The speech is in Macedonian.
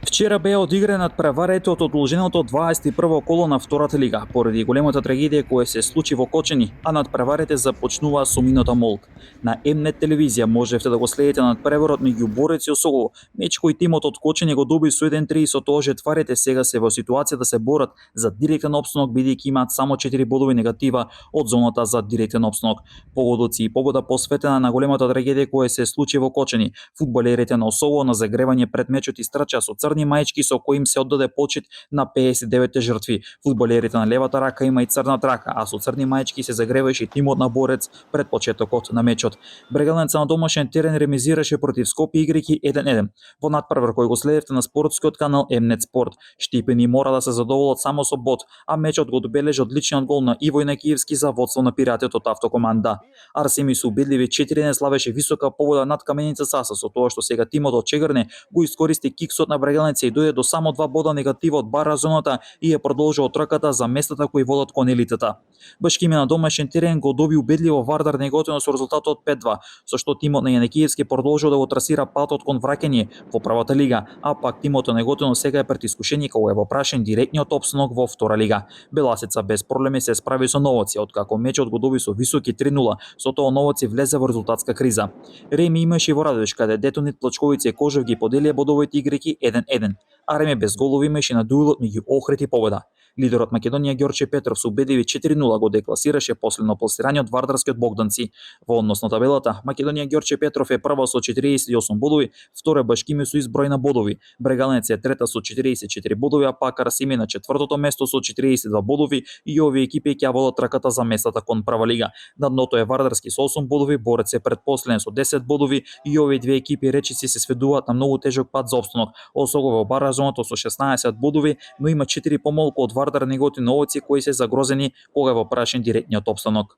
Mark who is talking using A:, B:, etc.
A: Вчера беа одиграни надпреварите од одложеното 21 коло на втората лига, поради големата трагедија која се случи во Кочани, а надпреварите започнуваа со минута молк. На М-нет телевизија можевте да го следите надпреварот меѓу Борец и Осогово, меч кој тимот од Кочани го доби со 1-3 и со тоа жетварите сега се во ситуација да се борат за директен опстанок бидејќи имаат само 4 бодови негатива од зоната за директен опстанок. Погодоци и побода посветена на големата трагедија која се случи во Кочани. Фудбалерите на Осогово на загревање пред мечот истрчаа со црни маички со кои им се оддаде почит на 59 жртви. Фудбалерите на левата рака има и црна трака, а со црни маички се загреваше тимот на Борец пред почетокот на мечот. Брегаленца на домашен терен ремизираше против Скопје играјќи 1-1. Во надпревар кој го следевте на спортскиот канал М-нет спорт, Штипени мора да се задоволат само со бод, а мечот го добележи одличниот гол на Иво Инакиевски за водство на пиратите од автокоманда. Арсеми со убедливи 4-1 славеше висока победа над Каменица Саса, со тоа што сега тимот од Чегрне го искористи киксот на Брегаленца и дојде до само 2 бода негатива од бара зоната и ја продолжува трката за местата кои водат кон елитата. Башкими на домашен терен го доби убедливо Вардар Неготино со резултатот 5-2, со што тимот на Јанекиевски продолжува да го трасира патот кон враќање во првата лига, а пак тимот на Неготино сега е пред искушение кога е во прашен директниот опстанок во втора лига. Беласица без проблеми се справи со Новоци, откако мечот го доби со високи 3-0, со тоа Новоци влезе во резултатска криза. Реми имаше во Радовиш, каде Детонит, Плачковица и Кожев ги поделија бодовите играјќи 1-1. Ареме без голови имаше на дуелот меѓу Охрид и Победа. Лидерот Македонија Ѓорче Петров со убедливи 4-0 го декласираше последно пласирањето Вардарскиот Богданци. Во однос на табелата, Македонија Ѓорче Петров е прва со 48 бодови, втора Башкими со изброј на бодови. Брегаленец е трета со 44 бодови, а пак Расими на четвртото место со 42 бодови и овие екипи ќе водат трката за местата кон прва лига. На дното е Вардарски со 8 бодови, Борец е предпоследен со 10 бодови и овие две екипи речиси се сведуваат на многу тежок пат за опстанок. Осогово бара зоната со 16 бодови, но има 4 помалку од Вардар Неготино Новоци кои се загрозени кога е во прашен директниот опстанок.